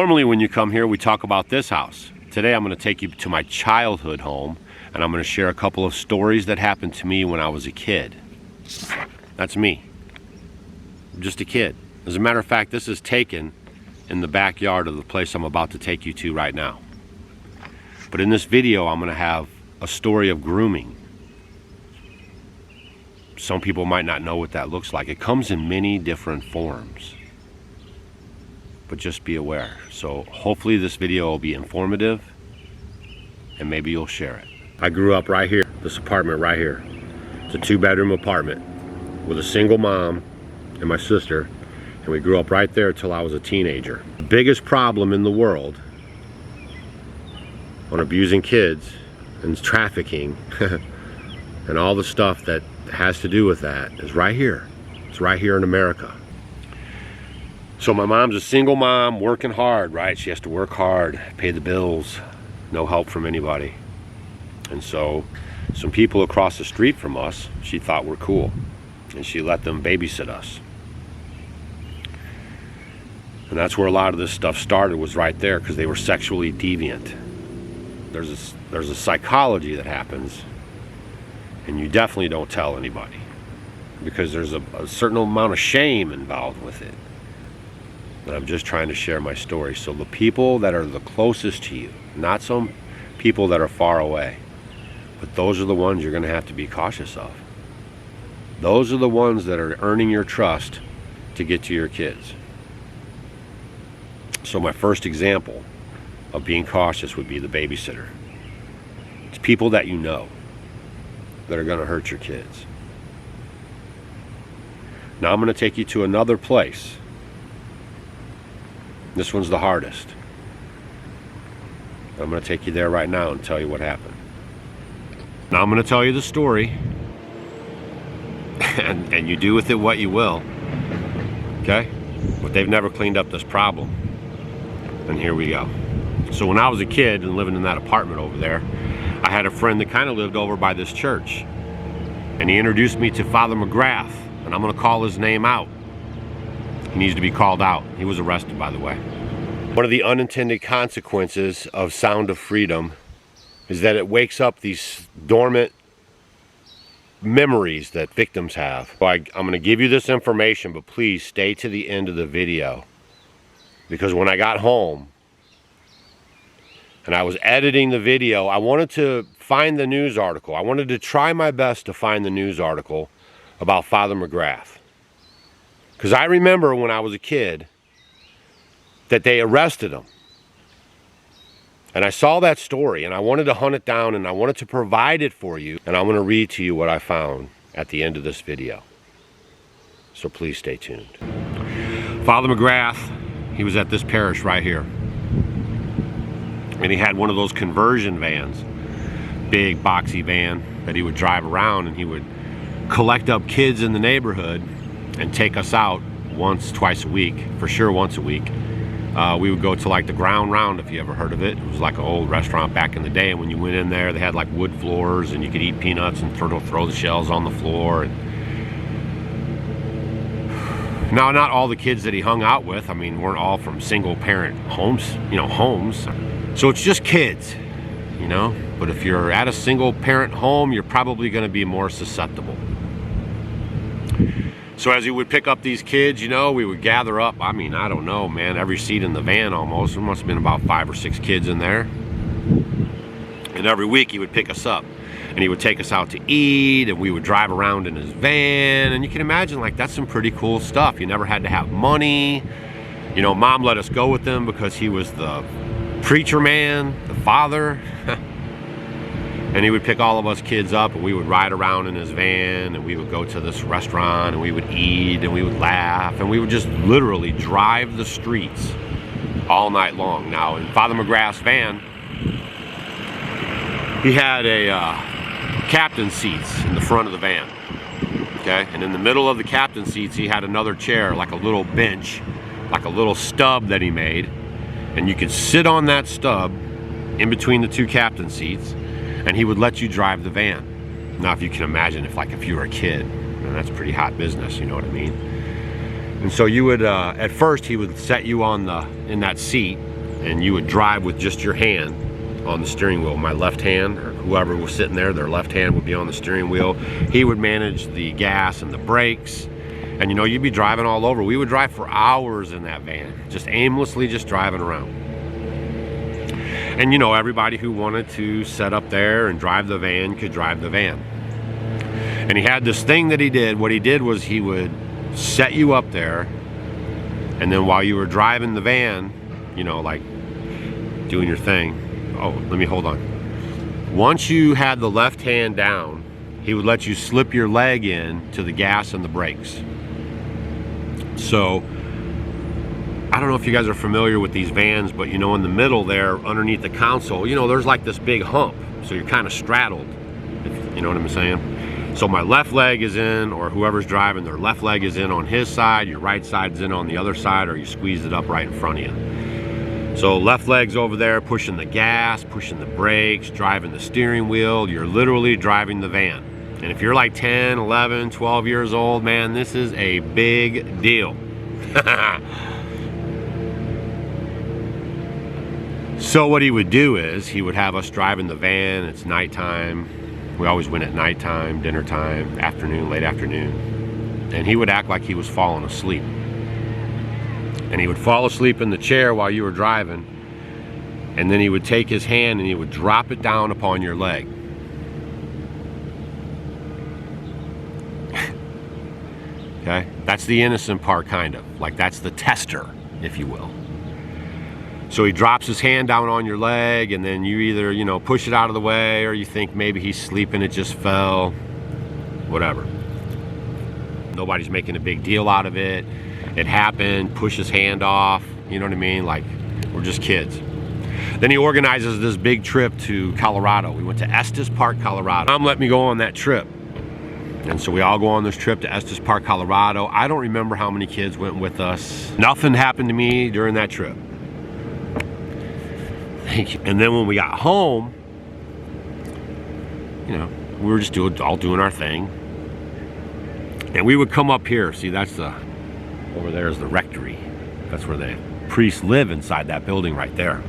Normally when you come here, we talk about this house. Today I'm going to take you to my childhood home, and I'm going to share a couple of stories that happened to me when I was a kid. That's me. I'm just a kid. As a matter of fact, this is taken in the backyard of the place I'm about to take you to right now. But in this video, I'm going to have a story of grooming. Some people might not know what that looks like. It comes in many different forms. But just be aware. So hopefully this video will be informative and maybe you'll share it. I grew up right here, this apartment right here. It's a 2-bedroom apartment with a single mom and my sister, and we grew up right there till I was a teenager. The biggest problem in the world on abusing kids and trafficking and all the stuff that has to do with that is right here. It's right here in America. So my mom's a single mom working hard, right? She has to work hard, pay the bills, no help from anybody. And so some people across the street from us, she thought were cool, and she let them babysit us. And that's where a lot of this stuff started, was right there, because they were sexually deviant. There's a psychology that happens, and you definitely don't tell anybody, because there's a certain amount of shame involved with it. And I'm just trying to share my story. So the people that are the closest to you, not some people that are far away, but those are the ones you're going to have to be cautious of. Those are the ones that are earning your trust to get to your kids. So my first example of being cautious would be the babysitter. It's people that you know that are going to hurt your kids. Now I'm going to take you to another place. This one's the hardest. I'm going to take you there right now and tell you what happened. Now I'm going to tell you the story, and you do with it what you will, okay? But they've never cleaned up this problem, and here we go. So when I was a kid and living in that apartment over there, I had a friend that kind of lived over by this church, and he introduced me to Father McGrath, and I'm going to call his name out. He needs to be called out. He was arrested, by the way. One of the unintended consequences of Sound of Freedom is that it wakes up these dormant memories that victims have. So I'm going to give you this information, but please stay to the end of the video, because when I got home and I was editing the video, I wanted to find the news article. I wanted to try my best to find the news article about Father McGrath. Because I remember when I was a kid that they arrested him. And I saw that story, and I wanted to hunt it down, and I wanted to provide it for you. And I'm going to read to you what I found at the end of this video. So please stay tuned. Father McGrath, he was at this parish right here. And he had one of those conversion vans. Big, boxy van that he would drive around, and he would collect up kids in the neighborhood and take us out once, twice a week, for sure once a week. We would go to like the Ground Round, if you ever heard of it. It was like an old restaurant back in the day, and when you went in there, they had like wood floors, and you could eat peanuts and throw the shells on the floor. And now, not all the kids that he hung out with, I mean, weren't all from single parent homes, homes. So it's just kids, But if you're at a single parent home, you're probably going to be more susceptible. So as he would pick up these kids, we would gather up, I don't know, man, every seat in the van almost. There must have been about 5 or 6 kids in there. And every week he would pick us up, and he would take us out to eat, and we would drive around in his van. And you can imagine, like, that's some pretty cool stuff. You never had to have money. Mom let us go with him because he was the preacher man, the father. And he would pick all of us kids up, and we would ride around in his van, and we would go to this restaurant, and we would eat, and we would laugh, and we would just literally drive the streets all night long. Now, in Father McGrath's van, he had a captain seats in the front of the van, okay? And in the middle of the captain seats, he had another chair, like a little bench, like a little stub that he made, and you could sit on that stub in between the 2 captain seats, and he would let you drive the van. Now, if you can imagine, if you were a kid, and that's pretty hot business, you know what I mean? And so you would, at first, he would set you in that seat, and you would drive with just your hand on the steering wheel. My left hand, or whoever was sitting there, their left hand would be on the steering wheel. He would manage the gas and the brakes, and you know, you'd be driving all over. We would drive for hours in that van, just aimlessly just driving around. And you know, everybody who wanted to set up there and drive the van could drive the van. And he had this thing that he did. What he did was he would set you up there, and then while you were driving the van, you know, like doing your thing. Oh, let me hold on. Once you had the left hand down, he would let you slip your leg in to the gas and the brakes. So I don't know if you guys are familiar with these vans, but you know, in the middle there, underneath the console, you know, there's like this big hump. So you're kind of straddled, if you know what I'm saying. So my left leg is in, or whoever's driving, their left leg is in on his side, your right side's in on the other side, or you squeeze it up right in front of you. So left leg's over there pushing the gas, pushing the brakes, driving the steering wheel. You're literally driving the van. And if you're like 10, 11, 12 years old, man, this is a big deal. So what he would do is he would have us driving the van. It's nighttime. We always went at nighttime, dinner time, afternoon, late afternoon. And he would act like he was falling asleep. And he would fall asleep in the chair while you were driving. And then he would take his hand and he would drop it down upon your leg. Okay? That's the innocent part, kind of. Like, that's the tester, if you will. So he drops his hand down on your leg, and then you either, you know, push it out of the way, or you think maybe he's sleeping, it just fell, whatever. Nobody's making a big deal out of it. It happened, push his hand off, you know what I mean? Like, we're just kids. Then he organizes this big trip to Colorado. We went to Estes Park, Colorado. Mom let me go on that trip. And so we all go on this trip to Estes Park, Colorado. I don't remember how many kids went with us. Nothing happened to me during that trip. Thank you. And then when we got home, you know, we were just all doing our thing. And we would come up here. See, that's over there is the rectory. That's where the priests live, inside that building right there.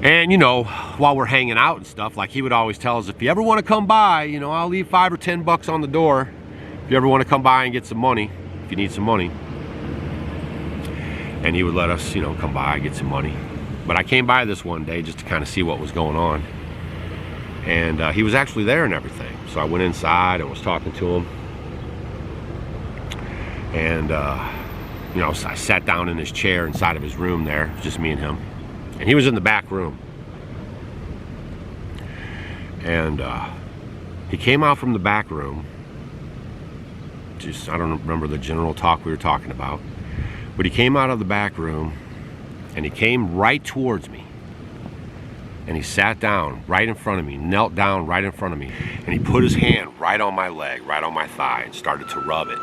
And, you know, while we're hanging out and stuff, like, he would always tell us, if you ever want to come by, you know, I'll leave $5 or $10 on the door. If you ever want to come by and get some money, if you need some money. And he would let us, you know, come by, get some money. But I came by this one day just to kind of see what was going on. And he was actually there and everything. So I went inside and was talking to him. And, you know, so I sat down in his chair inside of his room there, just me and him. And he was in the back room. And he came out from the back room. Just, I don't remember the general talk we were talking about. But he came out of the back room. And he came right towards me. And he sat down right in front of me, knelt down right in front of me. And he put his hand right on my leg, right on my thigh, and started to rub it.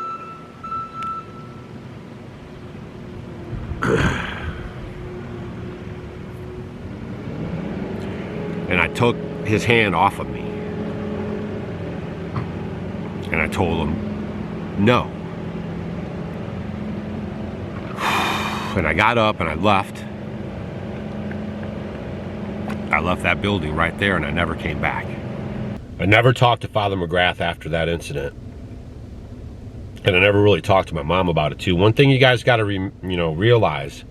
And I took his hand off of me. And I told him, no. And I got up and I left. I left that building right there, and I never came back. I never talked to Father McGrath after that incident. And I never really talked to my mom about it too. One thing you guys got to realize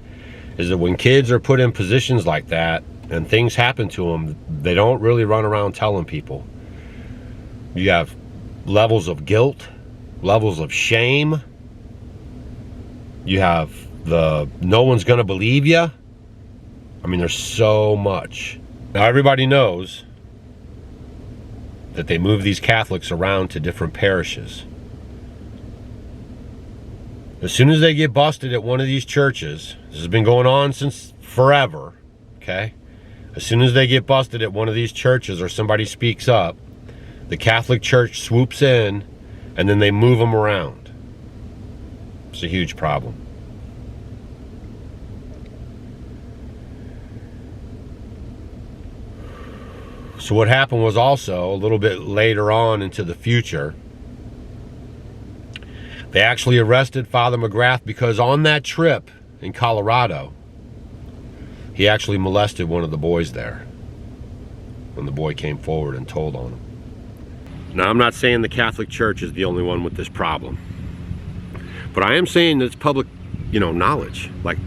is that when kids are put in positions like that and things happen to them, they don't really run around telling people. You have levels of guilt, levels of shame. You have the no one's gonna believe you. I mean, there's so much. Now everybody knows that they move these Catholics around to different parishes. As soon as they get busted at one of these churches, this has been going on since forever, okay? As soon as they get busted at one of these churches or somebody speaks up, the Catholic Church swoops in and then they move them around. It's a huge problem. So what happened was also, a little bit later on into the future, they actually arrested Father McGrath because on that trip in Colorado, He actually molested one of the boys there when the boy came forward and told on him. Now, I'm not saying the Catholic Church is the only one with this problem, but I am saying that it's public, knowledge. Like,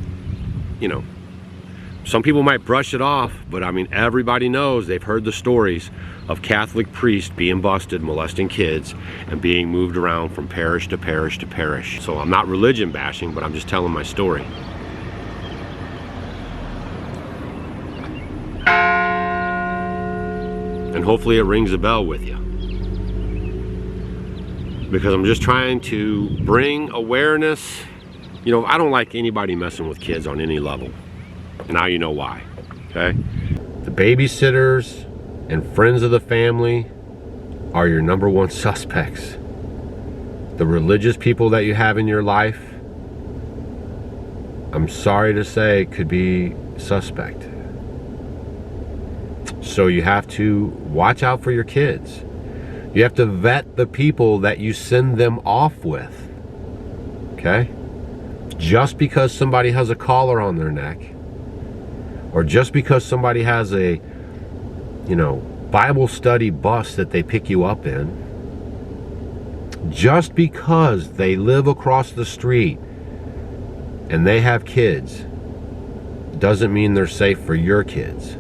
some people might brush it off, but I mean, everybody knows, they've heard the stories of Catholic priests being busted, molesting kids, and being moved around from parish to parish to parish. So I'm not religion bashing, but I'm just telling my story. And hopefully it rings a bell with you. Because I'm just trying to bring awareness. I don't like anybody messing with kids on any level. And now you know why, okay? The babysitters and friends of the family are your #1 suspects. The religious people that you have in your life, I'm sorry to say, could be suspect. So you have to watch out for your kids. You have to vet the people that you send them off with, okay? Just because somebody has a collar on their neck, or just because somebody has a, Bible study bus that they pick you up in, just because they live across the street and they have kids, doesn't mean they're safe for your kids.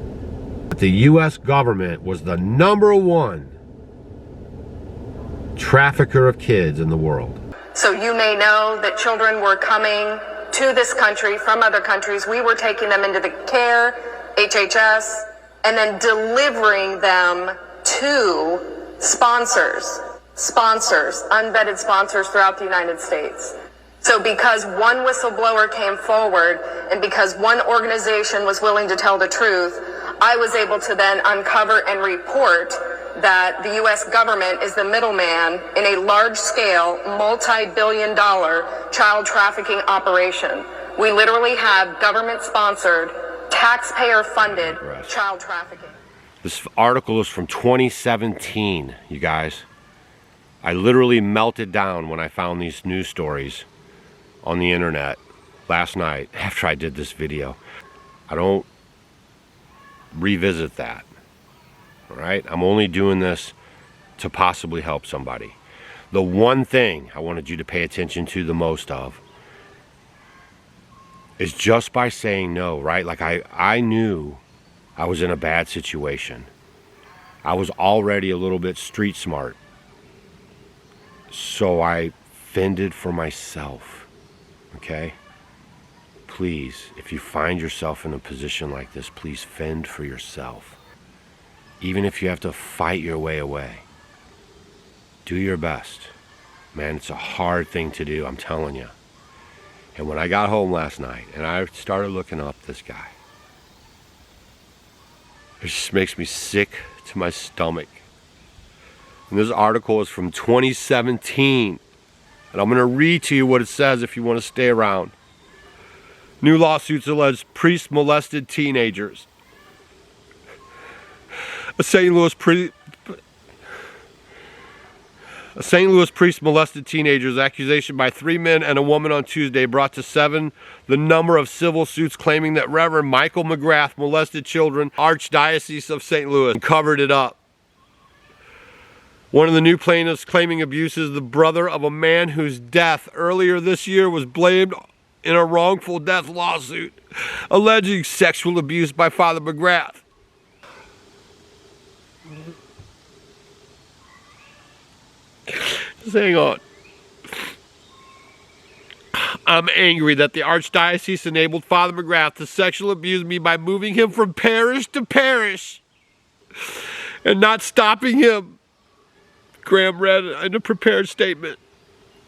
The U.S. government was the #1 trafficker of kids in the world. So you may know that children were coming to this country from other countries. We were taking them into the care, HHS, and then delivering them to sponsors, unvetted sponsors throughout the United States. So because one whistleblower came forward and because one organization was willing to tell the truth, I was able to then uncover and report that the U.S. government is the middleman in a large-scale, multi-billion-dollar child trafficking operation. We literally have government-sponsored, taxpayer-funded child trafficking. This article is from 2017, you guys. I literally melted down when I found these news stories on the internet last night after I did this video. I don't revisit that. All right, I'm only doing this to possibly help somebody. The one thing I wanted you to pay attention to the most of is just by saying no, right? Like I knew I was in a bad situation. I was already a little bit street smart. So I fended for myself, okay? Please, if you find yourself in a position like this, please fend for yourself. Even if you have to fight your way away, do your best. Man, it's a hard thing to do, I'm telling you. And when I got home last night and I started looking up this guy, it just makes me sick to my stomach. And this article is from 2017. And I'm going to read to you what it says if you want to stay around. New lawsuits allege priest molested teenagers. A St. Louis priest molested teenagers. Accusation by 3 men and a woman on Tuesday brought to 7 the number of civil suits claiming that Reverend Michael McGrath molested children. Archdiocese of St. Louis and covered it up. One of the new plaintiffs claiming abuse is the brother of a man whose death earlier this year was blamed in a wrongful death lawsuit alleging sexual abuse by Father McGrath. Just hang on. I'm angry that the Archdiocese enabled Father McGrath to sexually abuse me by moving him from parish to parish and not stopping him. Graham read in a prepared statement.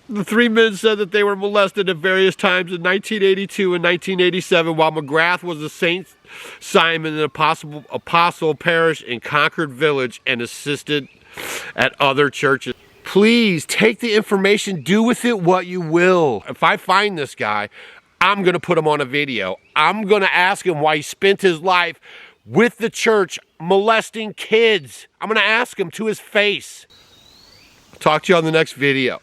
The 3 men said that they were molested at various times in 1982 and 1987 while McGrath was the St. Simon and Apostle Parish in Concord Village and assisted at other churches. Please take the information, do with it what you will. If I find this guy, I'm going to put him on a video. I'm going to ask him why he spent his life with the church molesting kids. I'm going to ask him to his face. I'll talk to you on the next video.